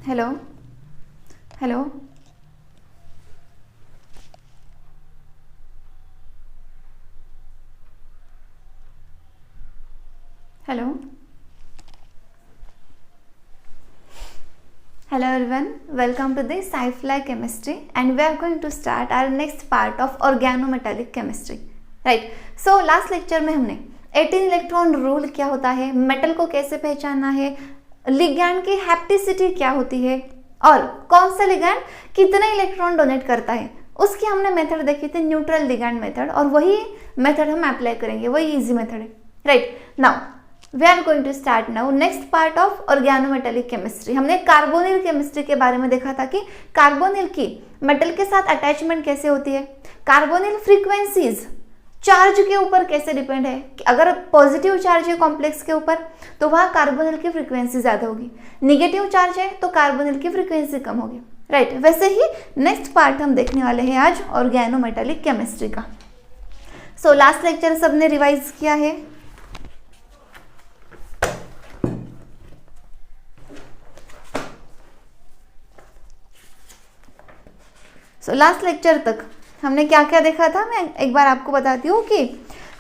Hello hello hello Hello everyone, welcome to the Sci-Fly Chemistry and we are going to start our next part of organometallic chemistry. Right. So last lecture में हमने 18 electron rule क्या होता है, metal को कैसे पहचानना है, ligand की हैप्टिसिटी क्या होती है और कौन सा लिगैंड कितने इलेक्ट्रॉन डोनेट करता है, उसकी हमने मेथड देखी थी न्यूट्रल लिगैंड मेथड, और वही मेथड हम अप्लाई करेंगे, वही इजी मेथड है. Right. Now we are going to start now next part of organometallic chemistry. हमने कार्बोनिल केमिस्ट्री के बारे में देखा था कि कार्बोनिल की मेटल के साथ अटैचमेंट कैसे होती है, कार्बोनिल फ्रीक्वेंसीज चार्ज के ऊपर कैसे डिपेंड है, कि अगर पॉजिटिव चार्ज है कॉम्प्लेक्स के ऊपर तो वहाँ कार्बोनिल की फ्रीक्वेंसी ज़्यादा होगी, निगेटिव चार्ज है तो कार्बोनिल की फ्रीक्वेंसी कम होगी. राइट. वैसे ही नेक्स्ट पार्ट हम देखने वाले हैं आज ऑर्गेनोमेटालिक केमिस्ट्री का. सो लास्ट लेक्चर सबने रिवाइज किया है. सो लास्ट लेक्चर तक हमने क्या क्या देखा था, मैं एक बार आपको बताती हूँ कि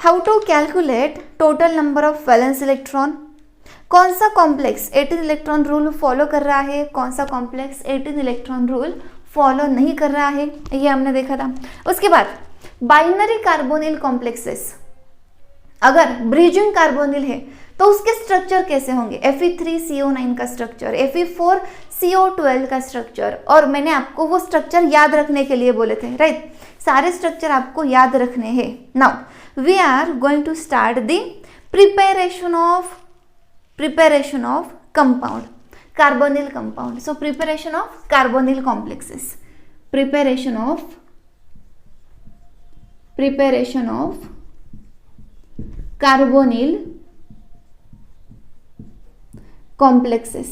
how to calculate total number of valence electron, कौन सा कॉम्प्लेक्स 18 इलेक्ट्रॉन रूल फॉलो कर रहा है, कौन सा कॉम्प्लेक्स 18 इलेक्ट्रॉन रूल फॉलो नहीं कर रहा है, ये हमने देखा था. उसके बाद बाइनरी कार्बोनिल कॉम्प्लेक्सेस, अगर ब्रिजिंग कार्बोनिल है तो उसके स्ट्रक्चर कैसे होंगे, Fe3CO9 का स्ट्रक्चर, Fe4CO12 का स्ट्रक्चर, और मैंने आपको वो स्ट्रक्चर याद रखने के लिए बोले थे. राइट. सारे स्ट्रक्चर आपको याद रखने हैं. Now we are going to start the preparation of compound, carbonyl compound. So preparation of carbonyl complexes, preparation of carbonyl complexes,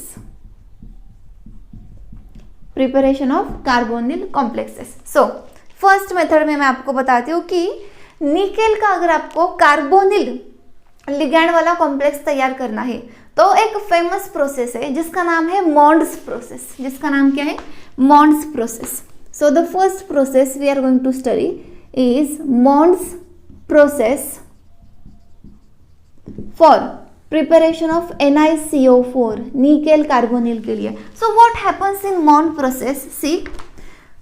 preparation of carbonyl complexes. So first method में मैं आपको बताती हूँ कि निकेल का अगर आपको कार्बोनिल लिगैंड वाला कॉम्प्लेक्स तैयार करना है तो एक फेमस प्रोसेस है जिसका नाम है मॉन्ड्स प्रोसेस. जिसका नाम क्या है? Mond's process. So the first process we are going to study is Mond's process for preparation of NiCO4 nickel carbonyl के लिए. So what happens in Mond process? See,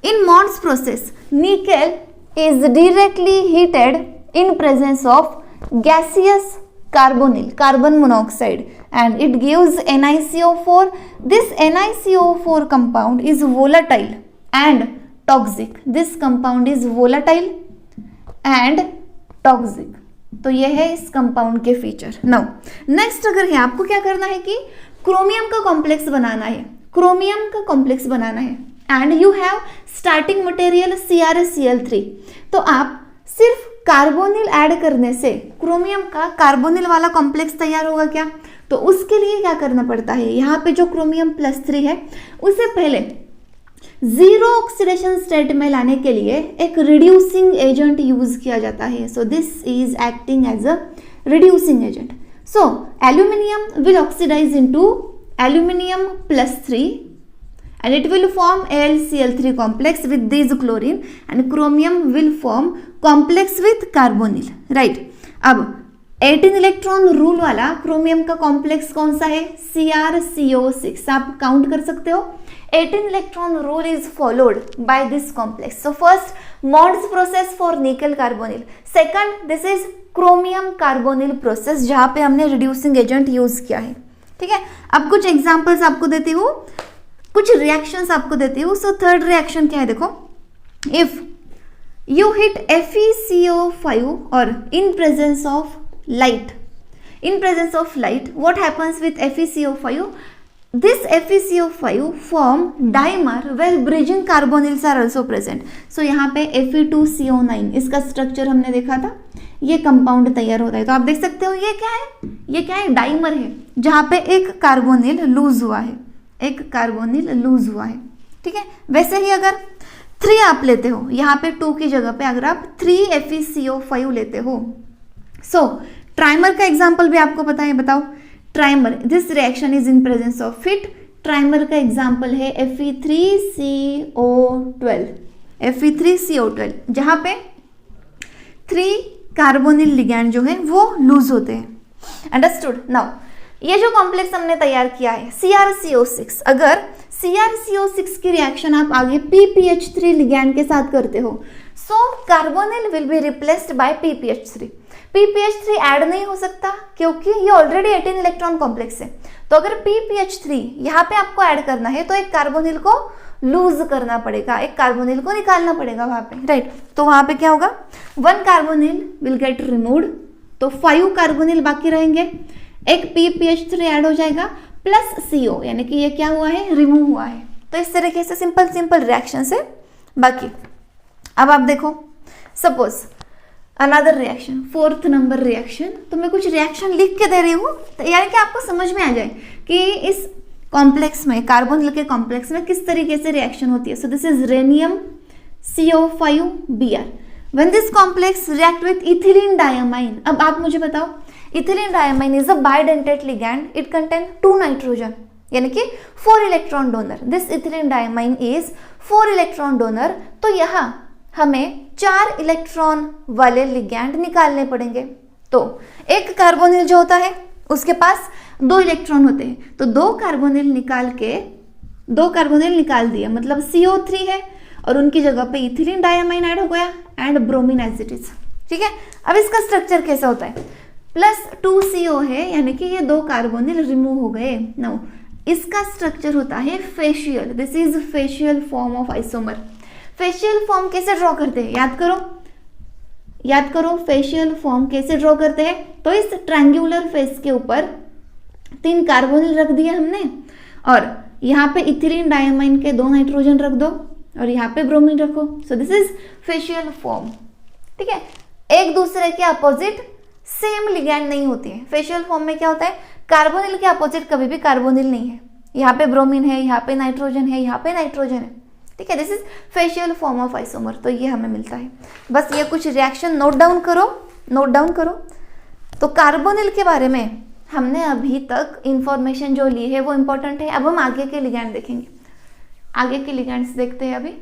in Mond's process nickel is directly heated in presence of gaseous carbonyl, carbon monoxide, and it gives NiCO4. This NiCO4 compound is volatile and toxic. This compound is volatile and toxic. तो ये है इस compound के feature. Now next अगर है आपको क्या करना है कि क्रोमियम का कॉम्प्लेक्स बनाना है, क्रोमियम का कॉम्प्लेक्स बनाना है, and you have starting material CrCl3. तो आप सिर्फ कार्बोनिल ऐड करने से क्रोमियम का कार्बोनिल वाला कॉम्प्लेक्स तैयार होगा क्या? तो उसके लिए क्या करना पड़ता है, यहाँ पे जो क्रोमियम +3 है उसे पहले जीरो ऑक्सीडेशन स्टेट में लाने के लिए एक रिड्यूसिंग एजेंट यूज किया जाता है. So this is acting as a reducing agent. So aluminium will oxidise into aluminium +3 and it will form AlCl3 complex with this chlorine and chromium will form complex with carbonyl. right. अब 18 electron rule वाला chromium का complex कौन सा है? CrCO6. आप count कर सकते हो. 18 electron rule is followed by this complex. So first Mond's process for nickel carbonyl, second this is chromium carbonyl process जहां पे हमने रिड्यूसिंग एजेंट यूज किया है. ठीक है. अब कुछ एग्जांपल्स आपको देती हूँ, कुछ रिएक्शंस आपको देती हूँ. सो थर्ड रिएक्शन क्या है देखो, इफ यू हिट FeCO5 और in presence of light what happens with FeCO5? This FeCO5 form dimer where bridging carbonyls are also present. So यहाँ पे Fe2CO9 इसका स्ट्रक्चर हमने देखा था, ये कंपाउंड तैयार होता है. तो आप देख सकते हो ये क्या है, ये क्या है? डाइमर है जहाँ पे एक कार्बोनिल लूज हुआ है, एक कार्बोनिल लूज हुआ है. ठीक है. वैसे ही अगर 3 आप लेते हो, यहाँ पे 2 की जगह पे अगर आप 3 FeCO5 लेते हो, सो ट्राइमर का एग्जाम्पल भी आपको पता है. बताओ trimer, this reaction is in presence of fit trimer का एग्जाम्पल है Fe3CO12, Fe3CO12, जहाँ पे 3 कार्बोनिल लिगैंड जो है वो लूज होते हैं। अंडरस्टूड। नाउ ये जो कॉम्प्लेक्स हमने तैयार किया है CrCO6, अगर CrCO6 की रिएक्शन आप आगे PPH3 लिगैंड के साथ करते हो, so carbonyl will be replaced by PPH3। PPH3 add नहीं हो सकता क्योंकि ये ऑलरेडी 18 इलेक्ट्रॉन कॉम्प्लेक्स है। तो अगर PPH3 यहाँ पे आपको ऐड करना है तो एक कार्बोनिल को लूज करना पड़ेगा, एक कार्बोनिल को निकालना पड़ेगा वहां पे, राइट। तो वहां पे क्या होगा, 1 कार्बोनिल विल गेट रिमूव्ड, तो 5 कार्बोनिल बाकी रहेंगे, एक PPH3 ऐड हो जाएगा प्लस CO, यानी कि ये क्या हुआ है, रिमूव हुआ है। तो इस तरीके से सिंपल रिएक्शन है बाकी। अब आप देखो, suppose another reaction, 4th number reaction, तो मैं कुछ रिएक्शन लिख के दे रही हूँ यानी कि आपको समझ में आ जाए कि इस कॉम्प्लेक्स में, कार्बोनिल के कॉम्प्लेक्स में किस तरीके से रिएक्शन होती है। So this is rhenium CO5Br when this complex react with ethylene diamine. अब आप मुझे बताओ, ethylene diamine is a bidentate ligand, it contain 2 nitrogen, यानी कि 4 electron donor. This ethylene diamine is 4 electron donor, तो यहाँ हमें 4 इलेक्ट्रॉन वाले लिगैंड निकालने पड़ेंगे। तो एक कार्बोनिल जो होता है उसके पास 2 इलेक्ट्रॉन होते हैं, तो 2 कार्बोनिल निकाल दिए, मतलब CO3 है और उनकी जगह पे इथिलीन डायमाइन ऐड हो गया and bromine as it is, ठीक है। अब इसका स्ट्रक्चर कैसा होता है, +2CO है, यानी कि ये 2 कार्बोनिल रिमूव हो गए। नाउ इसका स्ट्रक्चर होता है facial, this is facial form of isomer. Facial form कैसे ड्रॉ करते हैं, याद करो फेशियल फॉर्म कैसे ड्रॉ करते हैं। तो इस ट्रायंगुलर फेस के ऊपर 3 कार्बोनिल रख दिए हमने, और यहाँ पे इथिलीन डायमाइन के 2 नाइट्रोजन रख दो और यहाँ पे ब्रोमीन रखो। सो दिस इज फेशियल फॉर्म, ठीक है। एक दूसरे के अपोजिट सेम लिगैंड नहीं होती है। फेशियल फॉर्म में क्या होता है, कार्बोनिल के अपोजिट कभी भी कार्बोनिल नहीं है, यहाँ पे ब्रोमीन है, यहाँ पे नाइट्रोजन है, यहाँ पे नाइट्रोजन है, ठीक है। This is facial form of isomer, तो ये हमें मिलता है। बस ये कुछ रिएक्शन नोट डाउन करो। तो कार्बोनिल के बारे में हमने अभी तक इंफॉर्मेशन जो ली है वो इंपॉर्टेंट है। अब हम आगे के लिगैंड देखेंगे, आगे के लिगैंड्स देखते हैं अभी।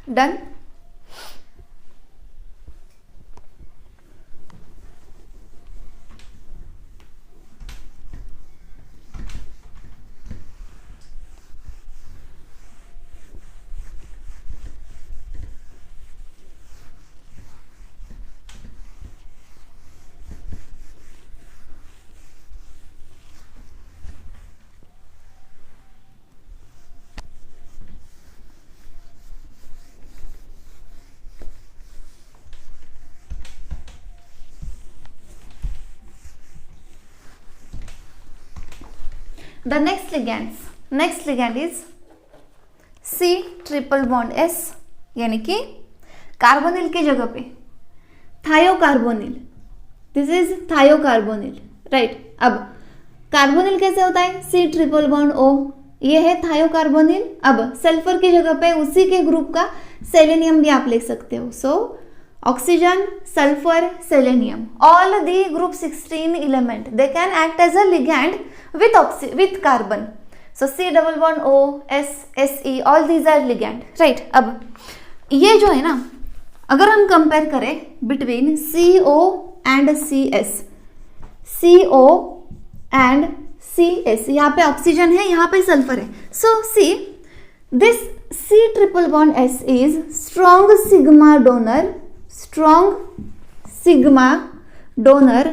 Done. The next ligand is C triple bond S, यानी कि कार्बोनिल की जगह पे थायोकार्बोनिल दिस इज थायोकार्बोनिल, राइट। अब कार्बोनिल कैसे होता है, C ट्रिपल बॉन्ड O, ये है थायोकार्बोनिल। अब सल्फर की जगह पे उसी के ग्रुप का सेलेनियम भी आप लिख सकते हो। So oxygen, sulphur, selenium, all the group 16 element they can act as a ligand with carbon. So C double bond O, S, Se, all these are ligand, right। अब ये जो है ना, अगर हम कंपेयर करें between CO and CS, CO and CS, यहाँ पे ऑक्सीजन है, यहाँ पे सल्फर है। So see this C triple bond S is strong sigma donor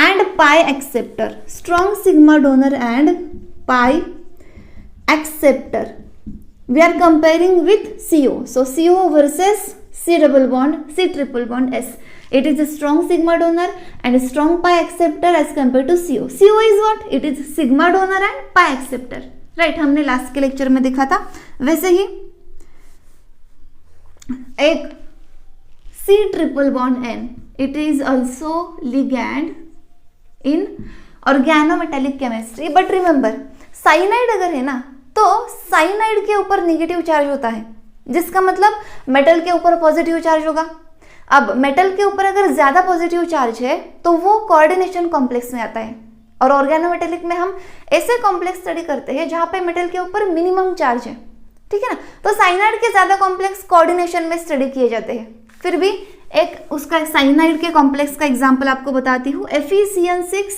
and pi acceptor, strong sigma donor and pi acceptor. We are comparing with CO, so CO versus C triple bond S. It is a strong sigma donor and a strong pi acceptor as compared to CO. CO is what? It is sigma donor and pi acceptor, right। हमने last के lecture में देखा था। वैसे ही एक C triple bond N, it is also ligand in organometallic chemistry, but remember cyanide अगर है ना, तो साइनाइड के ऊपर नेगेटिव चार्ज होता है, जिसका मतलब मेटल के ऊपर पॉजिटिव चार्ज होगा। अब मेटल के ऊपर अगर ज्यादा पॉजिटिव चार्ज है तो वो कोऑर्डिनेशन कॉम्प्लेक्स में आता है, और ऑर्गेनोमेटेलिक में हम ऐसे कॉम्प्लेक्स स्टडी करते हैं जहां पे मेटल के ऊपर मिनिमम चार्ज है, ठीक है ना। तो साइनाइड के ज्यादा कॉम्प्लेक्स कोऑर्डिनेशन में स्टडी किए जाते हैं। फिर भी एक उसका साइनाइड के कॉम्प्लेक्स का एग्जांपल आपको बताती हूँ, FeCN6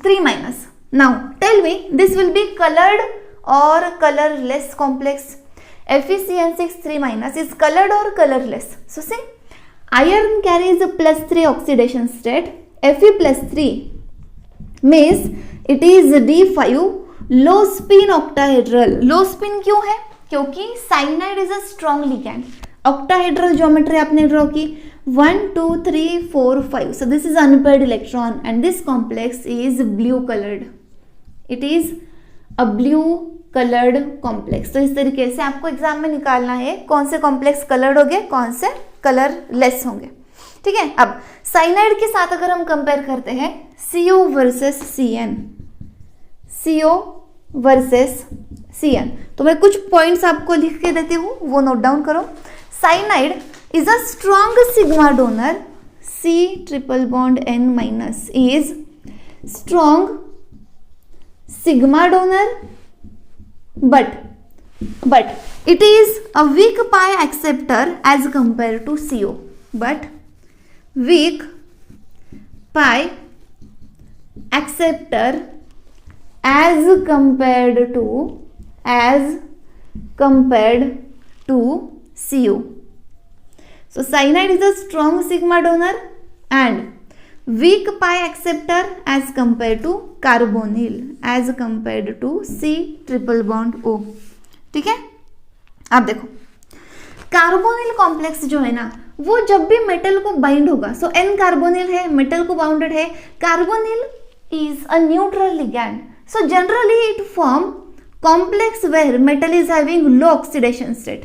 3-। Now tell me this will be colored or colorless complex? FeCN6 3- is colored or colorless? So see, iron carries a +3 oxidation state. Fe +3 means it is D5 low spin octahedral. Low spin क्यों है? क्योंकि cyanide is a strong ligand. Octahedral geometry आपने draw की 1 2 3 4 5, so this is unpaired electron and this complex is blue colored. It is a blue colored complex. तो इस तरीके से आपको एग्जाम में निकालना है कौन से कॉम्प्लेक्स कलर्ड होंगे, कौन से कलरलेस होंगे, ठीक है। अब साइनाइड के साथ अगर हम कंपेयर करते हैं CO versus CN, CO versus CN, तो मैं कुछ पॉइंट्स आपको लिख के देती हूँ, वो नोट डाउन करो। Cyanide is a strong sigma donor, C triple bond N- is strong sigma donor, but it is a weak pi acceptor as compared to CO, but weak pi acceptor as compared to CO. So cyanide is a strong sigma donor and weak pi acceptor as compared to carbonyl, as compared to C triple bond O, ठीक है। अब देखो carbonyl complex जो है ना, वो जब भी मेटल को बाइंड होगा, सो N कार्बोनिल है, मेटल को बाउंडेड है, carbonyl is a neutral ligand, so generally it form complex where metal is having low oxidation state.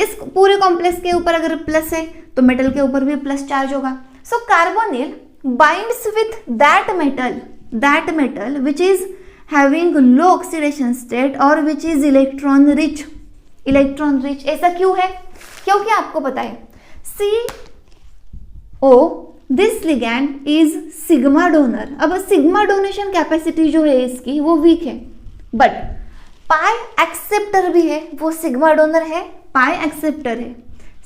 इस पूरे कॉम्प्लेक्स के ऊपर अगर प्लस है तो मेटल के ऊपर भी प्लस चार्ज होगा। So carbonyl binds with that metal which is having low oxidation state और विच इज इलेक्ट्रॉन रिच। ऐसा क्यों है? क्योंकि आपको पता है CO this ligand is sigma donor. अब सिग्मा डोनेशन कैपेसिटी जो है इसकी वो वीक है, बट पाई एक्सेप्टर भी है, वो सिग्मा डोनर है, पाई एक्सेप्टर है,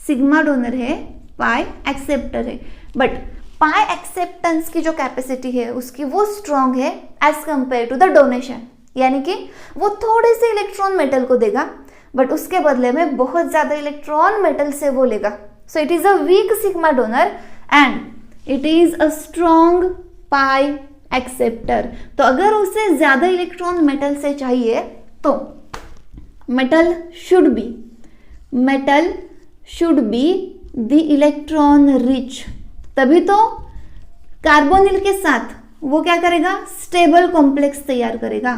सिग्मा डोनर है, पाई एक्सेप्टर है, बट पाई एक्सेप्टेंस की जो कैपेसिटी है उसकी वो स्ट्रॉन्ग है as compare to the donation, यानी कि वो थोड़े से इलेक्ट्रॉन मेटल को देगा बट उसके बदले में बहुत ज्यादा इलेक्ट्रॉन मेटल से वो लेगा। So it is a weak sigma donor and it is a strong pi acceptor. तो अगर उसे ज्यादा इलेक्ट्रॉन मेटल से चाहिए तो metal should be the electron rich, तभी तो कार्बोनिल के साथ वो क्या करेगा, स्टेबल कॉम्प्लेक्स तैयार करेगा।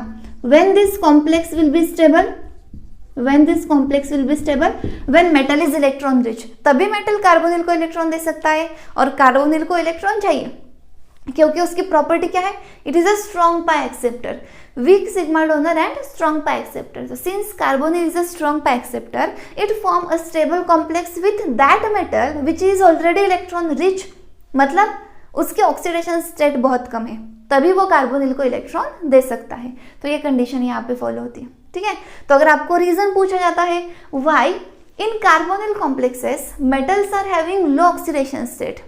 When this complex will be stable, when this complex will be stable, when metal is electron rich, तभी मेटल कार्बोनिल को इलेक्ट्रॉन दे सकता है, और कार्बोनिल को इलेक्ट्रॉन चाहिए क्योंकि उसकी प्रॉपर्टी क्या है, it is a strong pi acceptor, weak sigma donor and strong pi acceptor. So since carbonyl is a strong pi acceptor, it form a stable complex with that metal which is already electron rich, मतलब उसके oxidation state बहुत कम है, तभी वो carbonyl को electron दे सकता है। तो ये कंडीशन यहाँ पे फॉलो होती है, ठीक है। तो अगर आपको रीजन पूछा जाता है why in carbonyl complexes metals are having low oxidation state,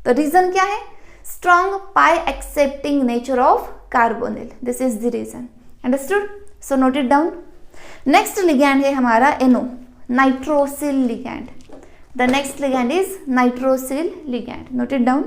तो रीजन क्या है, strong pi accepting nature of carbonyl, this is the reason, understood? So note it down. Next ligand है हमारा NO, nitrosyl ligand. The next ligand is nitrosyl ligand, note it down.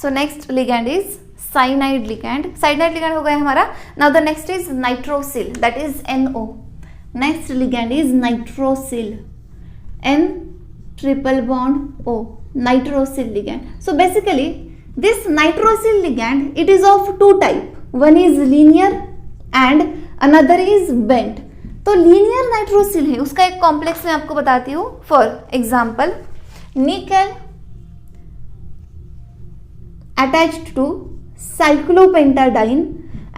So next ligand is cyanide ligand. Cyanide ligand हो गया हमारा. Now the next is nitrosyl, that is NO. Next ligand is nitrosyl, N triple bond O, nitrosyl ligand. So basically this nitrosyl ligand, it is of two type. One is linear and another is bent. तो linear nitrosyl है, उसका एक complex मैं आपको बताती हूँ. For example nickel attached to cyclopentadiene,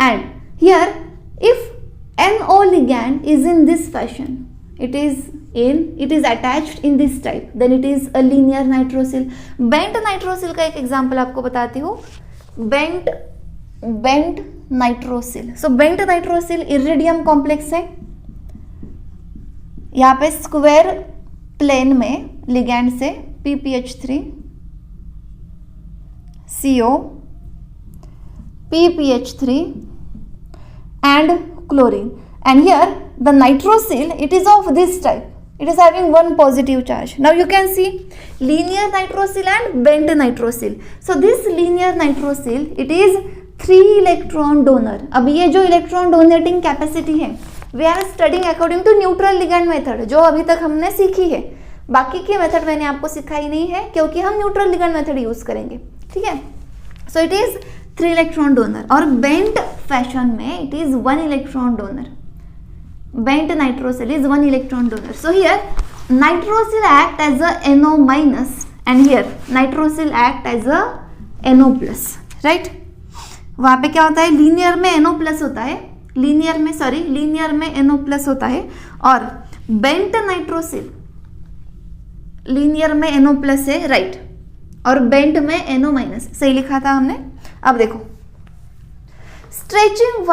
and here if NO ligand is in this fashion, it is attached in this type, then it is a linear nitrosyl. bent nitrosyl का एक example आपको बताती हूँ. bent nitrosyl. so bent nitrosyl iridium complex है. यहाँ पे square plane में ligand से PPH3 CO, PPH3 and chlorine, and here the nitrosyl, it is of this type, it is having one positive charge. Now you can see linear nitrosyl and bent nitrosyl. So this linear nitrosyl, it is 3 electron donor. अब ये जो electron donating capacity है, we are studying according to neutral ligand method, जो अभी तक हमने सीखी है. बाकी की मेथड मैंने आपको सिखाई नहीं है क्योंकि हम न्यूट्रल लिगैंड मेथड यूज करेंगे, ठीक है. So it is 3 electron donor, और बेंट फैशन में it is 1 electron donor. Bent nitrosyl is 1 electron donor. So here nitrosyl act as a NO minus, and here nitrosyl act as a NO plus, right. वहां पे क्या होता है, linear में NO plus होता है, linear में NO प्लस होता है, और बेंट नाइट्रोसिल लीनियर में NO प्लस है, राइट, और बेंट में NO माइनस. सही लिखा था हमने. अब देखो स्ट्रेचिंग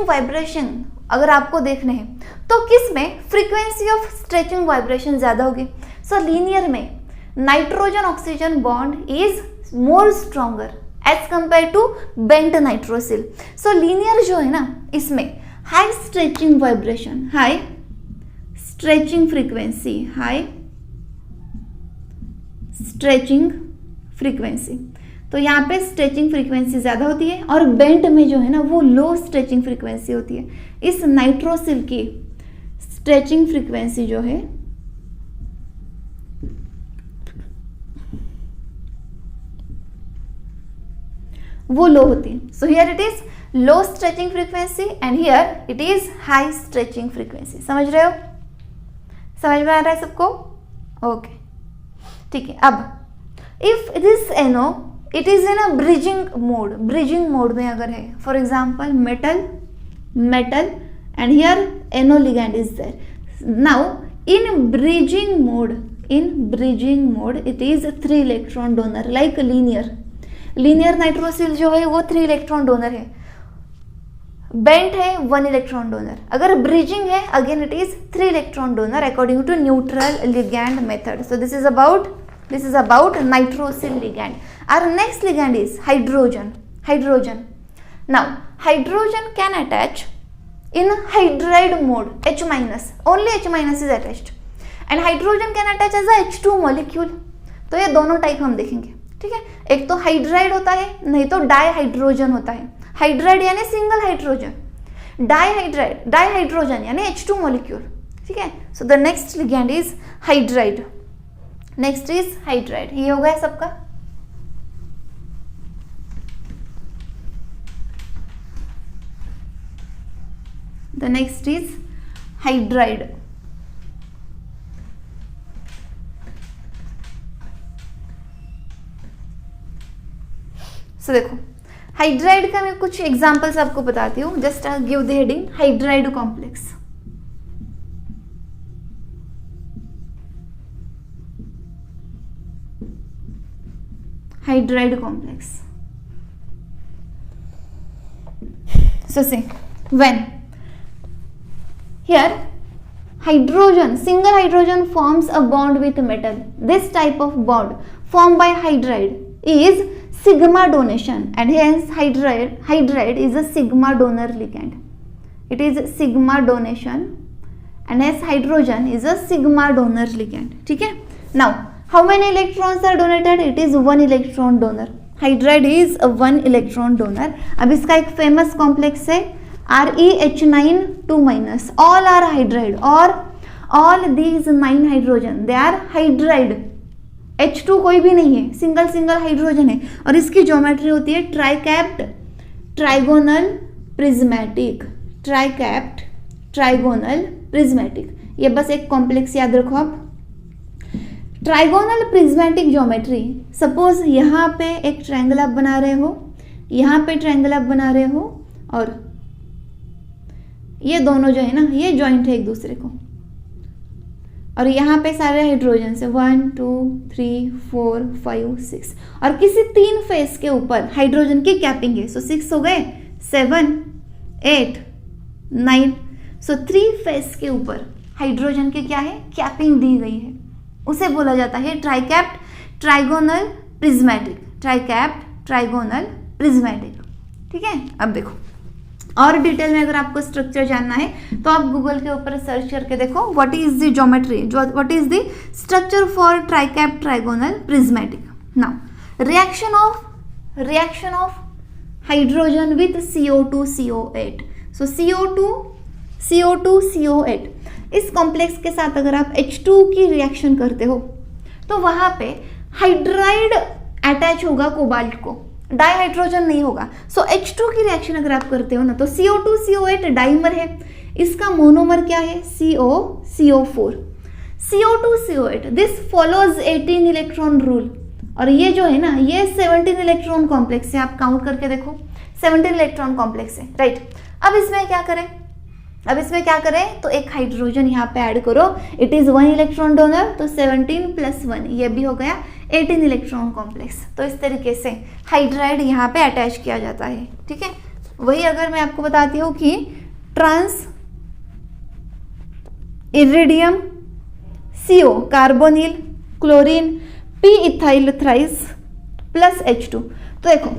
वाइब्रेशन अगर आपको देखने हैं तो किस में फ्रीक्वेंसी ऑफ स्ट्रेचिंग वाइब्रेशन ज्यादा होगी? सो लीनियर में nitrogen oxygen bond is more stronger as compare to bent nitrosyl. So linear जो है ना, इसमें high stretching vibration, high stretching frequency, तो यहाँ पे स्ट्रेचिंग फ्रीक्वेंसी ज़्यादा होती है, और बेंट में जो है ना वो लो स्ट्रेचिंग फ्रीक्वेंसी होती है. इस नाइट्रोसिल की स्ट्रेचिंग फ्रीक्वेंसी जो है वो लो होती है. So here it is low stretching frequency and here it is high stretching frequency. समझ रहे हो? समझ में आ रहा है सबको? ओके, ठीक है. अब if this NO it is in a bridging mode में अगर है, for example metal and here NO ligand is there. Now in bridging mode it is 3 electron donor, like linear nitrosyl जो है वो 3 इलेक्ट्रॉन डोनर है, bent है 1 electron donor. अगर bridging है again it is 3 electron donor according to neutral ligand method. So this is about nitrosyl ligand. Our next ligand is hydrogen. Now hydrogen can attach in hydride mode, H-, only H- is attached, and hydrogen can attach as a H2 molecule. तो ये दोनों type हम देखेंगे, ठीक है. एक तो hydride होता है, नहीं तो डाइहाइड्रोजन होता है. हाइड्राइड यानी सिंगल हाइड्रोजन, डाइहाइड्रोजन यानी H2 molecule, ठीक है. So the next ligand is hydride. ये हो गया सबका. The next is hydride. So देखो हाइड्राइड का मैं कुछ एग्जांपल्स आपको बताती हूँ. Just give the heading hydride complex. Hydride complex. So see, when here single hydrogen forms a bond with metal, this type of bond formed by hydride is sigma donation, and hence hydride is a sigma donor ligand. It is sigma donation, and hence hydrogen is a sigma donor ligand. ठीक है. Now how many electrons are donated? It is 1 electron donor. Hydride is a 1 electron donor. अब इसका एक famous complex है ReH9 2-. all are hydride, or all these 9 hydrogen they are hydride. H2 कोई भी नहीं है, सिंगल हाइड्रोजन है, और इसकी ज्योमेट्री होती है ट्राइकैप्ड ट्राइगोनल प्रिज्मेटिक. ये बस एक कॉम्प्लेक्स याद रखो आप. ट्राइगोनल प्रिज्मेटिक ज्योमेट्री, सपोज यहाँ पे एक ट्रायंगल आप बना रहे हो, यहाँ पे ट्रायंगल आप बना रहे हो, और ये दोनों जो है ना ये जॉइंट है एक दूसरे को, और यहाँ पे सारे हाइड्रोजन से 1 2 3 4 5 6, और किसी 3 फेस के ऊपर हाइड्रोजन की कैपिंग है. सो 6 हो गए, 7 8 9. सो 3 फेस के ऊपर हाइड्रोजन की क्या है, कैपिंग दी गई है. उसे बोला जाता है ट्राइकैप्ड ट्राइगोनल प्रिज्मेटिक. ठीक है. अब देखो और डिटेल में अगर आपको स्ट्रक्चर जानना है तो आप गूगल के ऊपर सर्च करके देखो what is the geometry, what is the structure for tricapped trigonal prismatic. Now reaction of hydrogen with CO2 so CO2 CO8 इस कॉम्प्लेक्स के साथ अगर आप H2 की रिएक्शन करते हो तो वहां पे हाइड्राइड अटैच होगा कोबाल्ट को, डाइहाइड्रोजन नहीं होगा. सो H2 की रिएक्शन अगर आप करते हो ना तो CO2 CO8 डाइमर है, इसका मोनोमर क्या है CO4. CO2 CO8 this follows 18 electron rule, और ये जो है ना ये 17 इलेक्ट्रॉन कॉम्प्लेक्स है. आप काउंट करके देखो 17 इलेक्ट्रॉन कॉम्प्लेक्स है, राइट. अब इसमें क्या करें तो एक हाइड्रोजन यहाँ पे ऐड करो. इट इज 1 इलेक्ट्रॉन डोनर, तो 17 + 1 ये भी हो गया 18 इलेक्ट्रॉन कॉम्प्लेक्स। तो इस तरीके से हाइड्राइड यहाँ पे अटैच किया जाता है, ठीक है। वही अगर मैं आपको बताती हूँ कि trans iridium CO carbonyl chlorine P ethyl thrice plus H2। तो देखो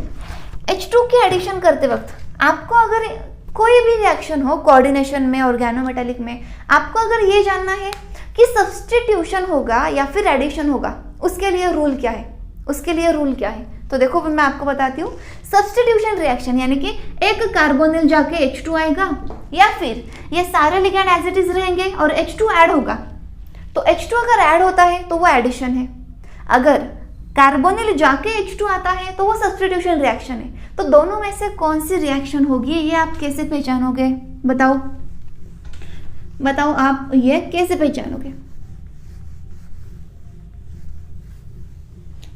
H2 की एडिशन करते वक्त आपको अगर कोई भी रिएक्शन हो कोऑर्डिनेशन में ऑर्गेनोमेटालिक में, आपको अगर ये जानना है कि सब्स्टिट्यूशन होगा या फिर एडिशन होगा, उसके लिए रूल क्या है, उसके लिए रूल क्या है। तो देखो मैं आपको बताती हूँ, सब्स्टिट्यूशन रिएक्शन यानी कि एक कार्बोनिल जाके H2 आएगा या फिर ये सारे लिगैंड एज इट इज रहेंगे और H2 ऐड होगा। तो H2 अगर ऐड होता है तो वो एडिशन है, अगर कार्बोनिल जाके H2 आता है तो वो सब्स्टिट्यूशन रिएक्शन है। तो दोनों में से कौन सी रिएक्शन होगी ये आप कैसे पहचानोगे, बताओ बताओ आप ये कैसे पहचानोगे।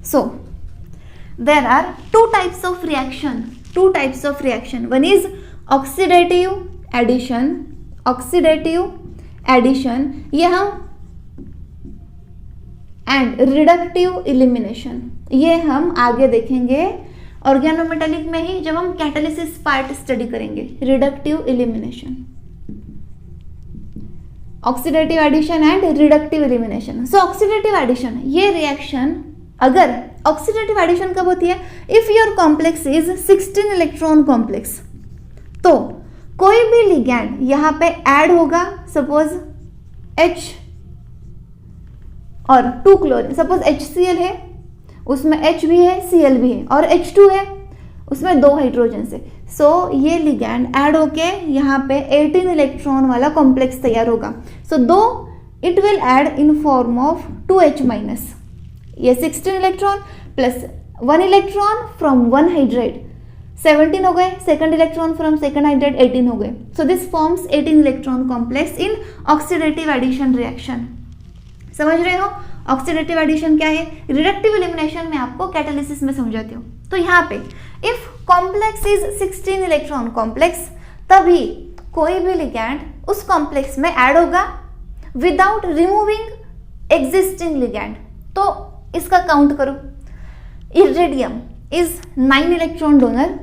So there are two types of reaction, one is oxidative addition ये हम एंड रिडक्टिव इलिमिनेशन ये हम आगे देखेंगे ऑर्गेनोमेटालिक में ही, जब हम कैटालिसिस पार्ट स्टडी करेंगे। Reductive elimination, oxidative addition and reductive elimination. So oxidative addition ये रिएक्शन, अगर ऑक्सीडेटिव एडिशन कब होती है, if your complex is 16 electron complex, तो कोई भी लिगैंड यहां पे ऐड होगा, सपोज H और 2 क्लोरीन, सपोज HCl है उसमें H भी है Cl भी है और H2 है उसमें 2 हाइड्रोजन से। सो ये लिगैंड ऐड होके यहाँ पे 18 इलेक्ट्रॉन वाला कॉम्प्लेक्स तैयार होगा। सो दो it will add in form of 2H minus, ये 16 electron plus 1 electron from 1 hydride 17 हो गए, second electron from second hydride 18 हो गए। So this forms 18 electron complex in oxidative addition reaction. समझ रहे हो ऑक्सीडेटिव एडिशन क्या है। रिडक्टिव एलिमिनेशन में आपको कैटालिसिस में समझाती हूँ। तो यहाँ पे if complex is 16 electron complex, तभी कोई भी लिगैंड उस कॉम्प्लेक्स में ऐड होगा विदाउट रिमूविंग एग्जिस्टिंग लिगैंड। तो इसका काउंट करो, iridium is 9 electron donor,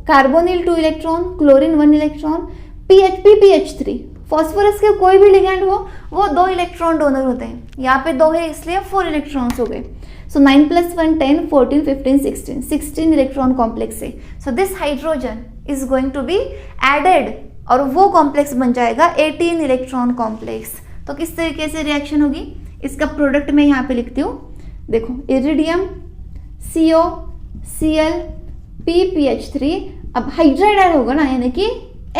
carbonyl 2 electron, chlorine 1 electron, PH3। Phosphorus के कोई भी लिगैंड हो वो 2 इलेक्ट्रॉन डोनर होते हैं, यहाँ पे 2 है इसलिए 4 इलेक्ट्रॉन्स हो गए। सो 9 + 1 10 14 15 16 इलेक्ट्रॉन कॉम्प्लेक्स है। So this hydrogen is going to be added और वो कॉम्प्लेक्स बन जाएगा 18 इलेक्ट्रॉन कॉम्प्लेक्स। तो किस तरीके से रिएक्शन होगी, इसका प्रोडक्ट मैं यहाँ पे लिखती हूँ। देखो इरिडियम CO Cl PPH3, अब हाइड्राइड ऐड होगा ना, यानी कि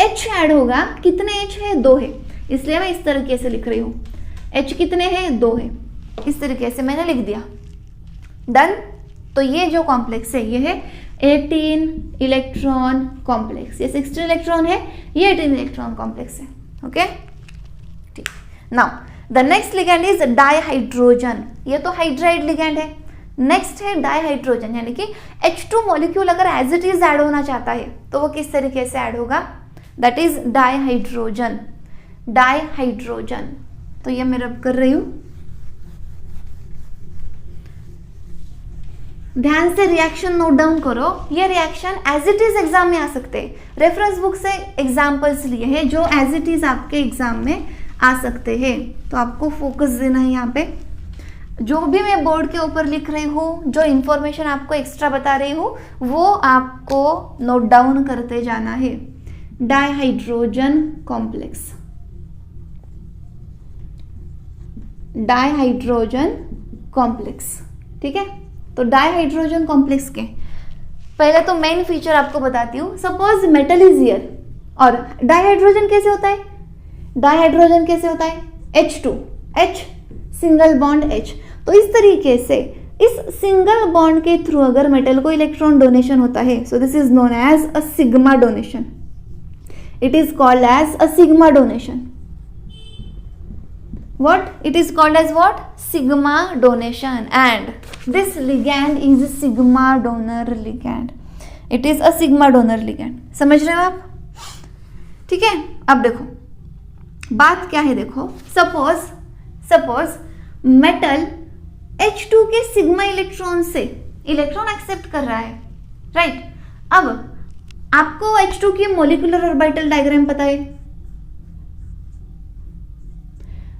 H ऐड होगा। कितने H है, 2 है, इसलिए मैं इस तरीके से लिख रही हूँ। H कितने हैं, 2 है, इस तरीके से मैंने लिख दिया। डन। तो ये जो कॉम्प्लेक्स है ये है 18 इलेक्ट्रॉन कॉम्प्लेक्स, ये 16 इलेक्ट्रॉन है, ये 18 इलेक्ट्रॉन कॉम्प्लेक्स है। ओके ठीक। Now the next ligand is dihydrogen, ये तो हाइड्राइड लिगैंड है। नेक्स्ट है डाइहाइड्रोजन, यानी कि H2 मॉलिक्यूल अगर एज इट इज ऐड होना चाहता है तो वो किस तरीके से ऐड होगा, दैट इज डाइहाइड्रोजन। डाइहाइड्रोजन तो ये मैं रब कर रही हूं, ध्यान से रिएक्शन नोट डाउन करो। ये reaction as it is exam में आ सकते हैं, रेफरेंस बुक से एग्जाम्पल्स लिए हैं जो एज इट इज आपके एग्जाम में आ सकते हैं। तो आपको फोकस देना है यहाँ पे, जो भी मैं बोर्ड के ऊपर लिख रही हूँ, जो इंफॉर्मेशन आपको एक्स्ट्रा बता रही हूँ, वो आपको नोट डाउन करते जाना है। डाइहाइड्रोजन कॉम्प्लेक्स, डाइहाइड्रोजन कॉम्प्लेक्स, ठीक है। तो डाइहाइड्रोजन कॉम्प्लेक्स के पहले तो मेन फीचर आपको बताती हूँ। सपोज मेटल इज हियर, और डाइहाइड्रोजन कैसे होता है, डाइहाइड्रोजन कैसे होता है, H2 H single bond H। तो इस तरीके से इस सिंगल बॉन्ड के थ्रू अगर मेटल को इलेक्ट्रॉन डोनेशन होता है, so this is known as a sigma donation. It is called as a sigma donation. What? It is called as what? Sigma donation, and this ligand is a sigma donor ligand. It is a sigma donor ligand. समझ रहे हो आप? ठीक है। अब देखो बात क्या है, देखो सपोज मेटल H2 के सिग्मा इलेक्ट्रॉन से इलेक्ट्रॉन एक्सेप्ट कर रहा है, राइट। अब आपको H2 की मोलिकुलर ऑर्बिटल डायग्राम पता है,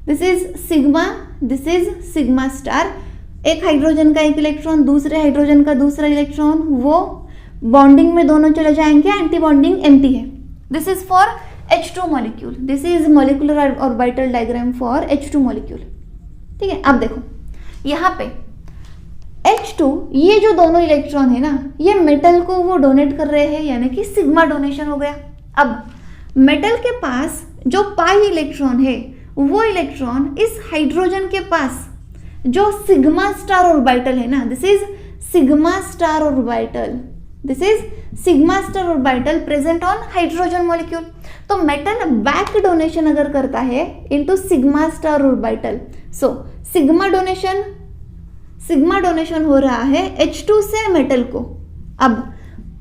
दिस इज सिग्मा स्टार। एक हाइड्रोजन का एक इलेक्ट्रॉन, दूसरे हाइड्रोजन का दूसरा इलेक्ट्रॉन, वो बॉन्डिंग में दोनों चले जाएंगे, एंटी बॉन्डिंग एम्प्टी है। This is for H2 molecule, this is molecular orbital diagram for H2 molecule, ठीक है। अब देखो यहाँ पे H2, ये जो दोनों इलेक्ट्रॉन है ना, ये मेटल को वो डोनेट कर रहे हैं, यानी कि सिग्मा डोनेशन हो गया। अब मेटल के पास जो पाई इलेक्ट्रॉन है, वो इलेक्ट्रॉन इस हाइड्रोजन के पास जो सिग्मा स्टार ऑर्बिटल है ना, this is sigma star orbital, this is sigma star orbital present on hydrogen molecule. तो मेटल बैक डोनेशन अगर करता है into sigma star orbital, so sigma donation हो रहा है H2 से मेटल को। अब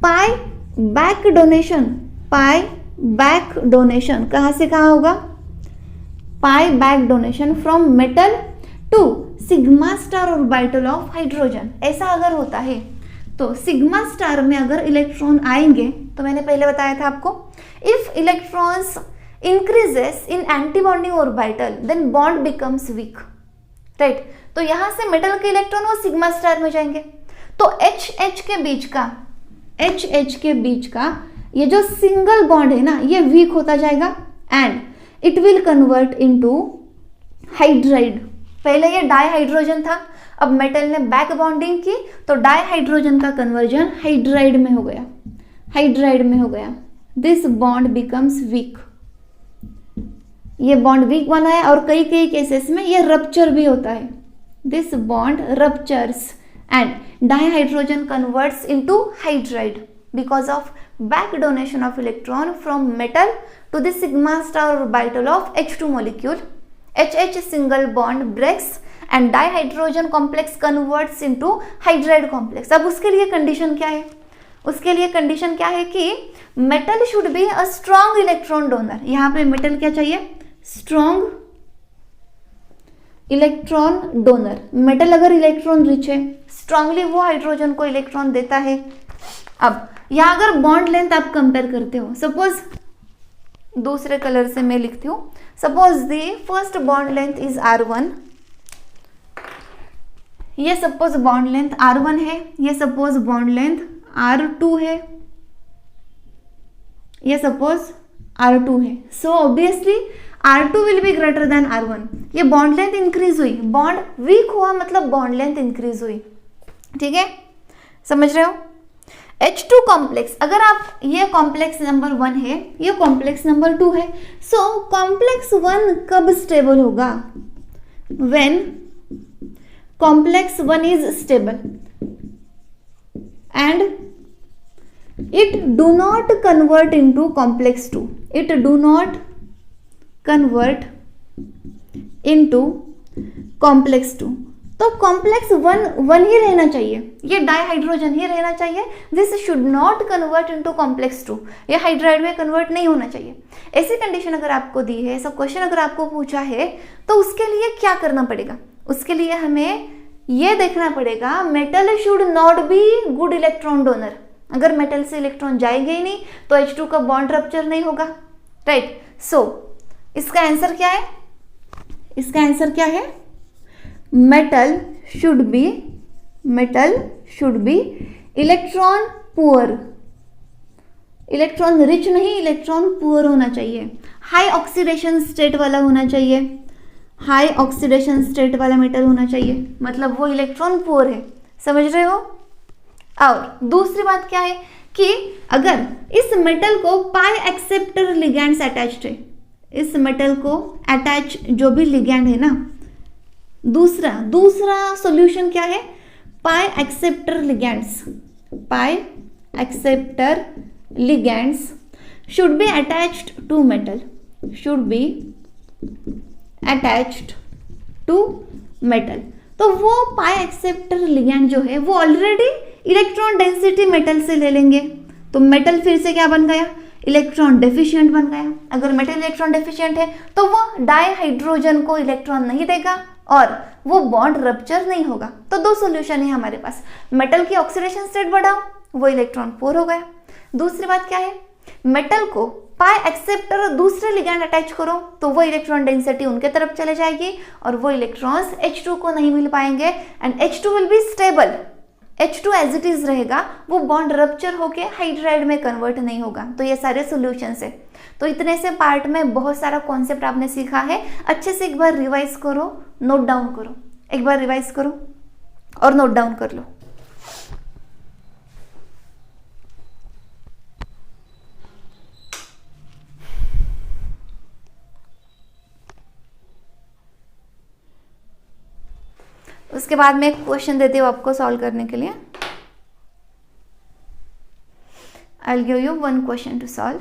पाई बैक डोनेशन कहाँ से कहाँ होगा, pi back donation from metal to sigma star orbital of hydrogen. ऐसा अगर होता है तो सिग्मा स्टार में अगर इलेक्ट्रॉन आएंगे, तो मैंने पहले बताया था आपको, if electrons increases in anti bonding orbital then bond becomes weak, right. तो यहां से मेटल के इलेक्ट्रॉन वो सिग्मा स्टार में जाएंगे, तो HH के बीच का ये जो सिंगल बॉन्ड है ना, ये वीक होता जाएगा and it will convert into hydride. पहले ये डाइहाइड्रोजन था, अब मेटल ने बैक बॉन्डिंग की तो डाइहाइड्रोजन का कन्वर्जन हाइड्राइड में हो गया, दिस बॉन्ड बिकम्स वीक। ये बॉन्ड वीक बना है और कई केसेस में ये रप्चर भी होता है, this bond ruptures and dihydrogen converts into hydride because of back donation of electron from metal to the sigma star orbital of H2 molecule. HH single bond breaks and dihydrogen complex converts into hydride complex. अब उसके लिए condition क्या है कि metal should be a strong electron donor. यहाँ पे metal क्या चाहिए, स्ट्रॉन्ग इलेक्ट्रॉन डोनर। मेटल अगर इलेक्ट्रॉन रिच है, स्ट्रांगली वो हाइड्रोजन को इलेक्ट्रॉन देता है। अब यहाँ अगर बॉन्ड लेंथ आप कंपेयर करते हो, सपोज दूसरे कलर से मैं लिखती हूँ, suppose the first bond length is R1, ये सपोज बॉन्ड लेंथ R1 है, ये सपोज बॉन्ड लेंथ R2 है, ये सपोज R2 है। So obviously R2 will be greater than R1। ये बॉन्ड लेंथ इंक्रीज हुई, बॉन्ड वीक हुआ मतलब बॉन्ड लेंथ इंक्रीज हुई, ठीक है, समझ रहे हो। H2 कॉम्प्लेक्स, अगर आप ये कॉम्प्लेक्स नंबर 1 है, ये कॉम्प्लेक्स नंबर 2 है, सो कॉम्प्लेक्स 1 कब स्टेबल होगा, when complex 1 is stable and it do not convert into complex 2, it do not convert into complex 2। तो कॉम्प्लेक्स 1 ही रहना चाहिए, ये डाइहाइड्रोजन ही रहना चाहिए, this should not convert into complex 2, ये हाइड्राइड में कन्वर्ट नहीं होना चाहिए। ऐसी कंडीशन अगर आपको दी है, ऐसा क्वेश्चन अगर आपको पूछा है, तो उसके लिए क्या करना पड़ेगा, उसके लिए हमें ये देखना पड़ेगा metal should not be good electron donor. अगर मेटल से इलेक्ट्रॉन जाएंगे ही नहीं तो H2 का बॉन्ड रप्चर नहीं होगा, राइट। सो इसका आंसर क्या है, metal should B electron poor, electron rich नहीं, इलेक्ट्रॉन पुअर होना चाहिए, हाई ऑक्सीडेशन स्टेट वाला होना चाहिए, हाई ऑक्सीडेशन स्टेट वाला मेटल होना चाहिए, मतलब वो इलेक्ट्रॉन पुअर है, समझ रहे हो। और दूसरी बात क्या है कि अगर इस मेटल को पाई एक्सेप्टर लिगैंड्स अटैच्ड है, इस मेटल को अटैच जो भी लिगैंड है ना, दूसरा सॉल्यूशन क्या है, pi acceptor ligands should be attached to metal, तो वो पाई एक्सेप्टर लिगैंड जो है वो ऑलरेडी इलेक्ट्रॉन डेंसिटी मेटल से ले लेंगे, तो मेटल फिर से क्या बन गया, इलेक्ट्रॉन डेफिशिएंट बन गया। अगर मेटल इलेक्ट्रॉन डेफिशिएंट है तो वो डाईहाइड्रोजन को इलेक्ट्रॉन नहीं देगा और वो बॉन्ड रप्चर नहीं होगा। तो दो सोल्यूशन है हमारे पास, मेटल की ऑक्सीडेशन स्टेट बढ़ाओ, वो इलेक्ट्रॉन पोर हो गया। दूसरी बात क्या है, मेटल को पाई एक्सेप्टर और दूसरे लिगैंड अटैच करो तो वो इलेक्ट्रॉन डेंसिटी उनके तरफ चले जाएगी और वो इलेक्ट्रॉन्स H2 को नहीं मिल पाएंगे and H2 will be stable. H2 as it is रहेगा, वो बॉन्ड रप्चर होके हाइड्राइड में कन्वर्ट नहीं होगा। तो ये सारे सॉल्यूशंस है। तो इतने से पार्ट में बहुत सारा कॉन्सेप्ट आपने सीखा है। अच्छे से एक बार रिवाइज करो, नोट डाउन करो, एक बार रिवाइज करो और नोट डाउन कर लो। उसके बाद में एक क्वेश्चन देती हूँ आपको सॉल्व करने के लिए। I will give you one question to solve.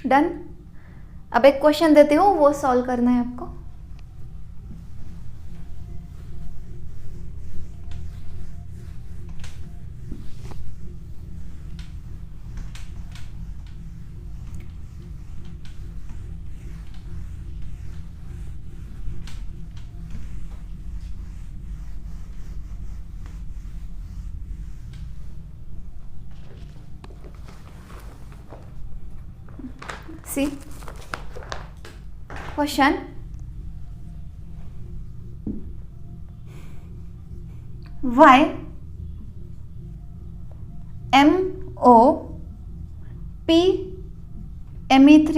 Done. अब एक क्वेश्चन देती हूँ, वो सॉल्व करना है आपको। See question, why MO P Me3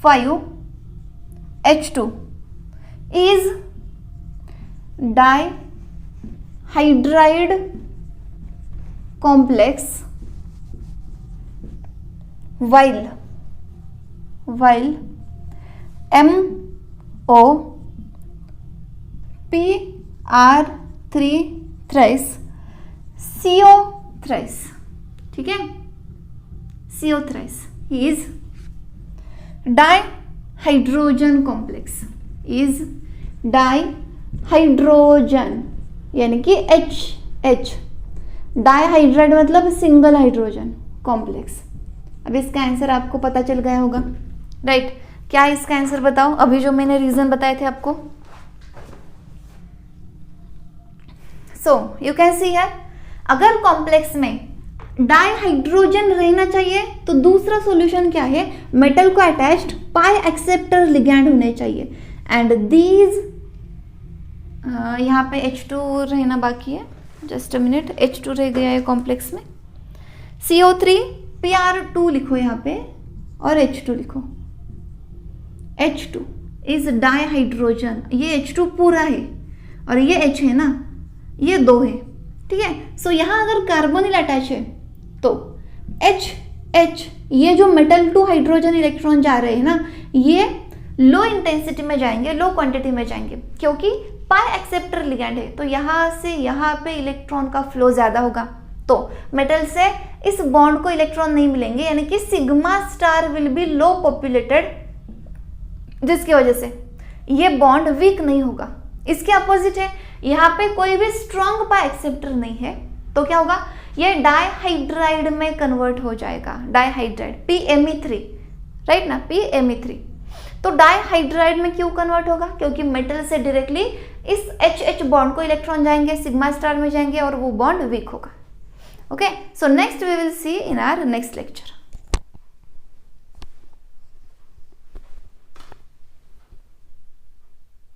5 H2 is dihydride complex while MO PR3 thrice CO thrice, ठीक है, CO thrice is dihydrogen complex, is dihydrogen यानी कि H, डाइहाइड्राइड मतलब सिंगल हाइड्रोजन कॉम्प्लेक्स। अब इसका आंसर आपको पता चल गया होगा, राइट? क्या है इसका आंसर बताओ, अभी जो मैंने रीजन बताए थे आपको। So you can see here, अगर कॉम्प्लेक्स में डाइहाइड्रोजन रहना चाहिए तो दूसरा सॉल्यूशन क्या है, मेटल को अटैच्ड पाई एक्सेप्टर लिगैंड होने चाहिए एंड दीज यहाँ पे H2 रहना बाकी है, जस्ट अ मिनट, H2 रह गया है कॉम्प्लेक्स में। CO3 PR2 लिखो यहाँ पे और H2 लिखो। H2 इज डाइहाइड्रोजन, ये H2 पूरा है और ये H है ना, ये दो है, ठीक है। सो यहाँ अगर कार्बोनिल अटैच है तो H ये जो मेटल टू हाइड्रोजन इलेक्ट्रॉन जा रहे हैं ना, ये लो इंटेंसिटी में जाएंगे, लो क्वांटिटी में जाएंगे, क्योंकि पाई एक्सेप्टर लिगैंड है तो यहाँ से यहाँ पे इलेक्ट्रॉन का फ्लो ज्यादा होगा, तो मेटल से इस बॉन्ड को इलेक्ट्रॉन नहीं मिलेंगे, यानी कि sigma star will be low populated, जिसकी वजह से ये बॉन्ड वीक नहीं होगा। इसके अपोजिट है, यहाँ पे कोई भी स्ट्रॉन्ग पाई एक्सेप्टर नहीं है, तो क्या होगा, ये डाइहाइड्राइड में कन्वर्ट हो जाएगा, डाइहाइड्राइड PMe3, राइट ना, PMe3। तो डाइहाइड्राइड में क्यों कन्वर्ट होगा, क्योंकि मेटल से डायरेक्टली इस HH बॉन्ड को इलेक्ट्रॉन जाएंगे, सिग्मा स्टार में जाएंगे और वो बॉन्ड वीक होगा। Okay, so next we will see in our next lecture.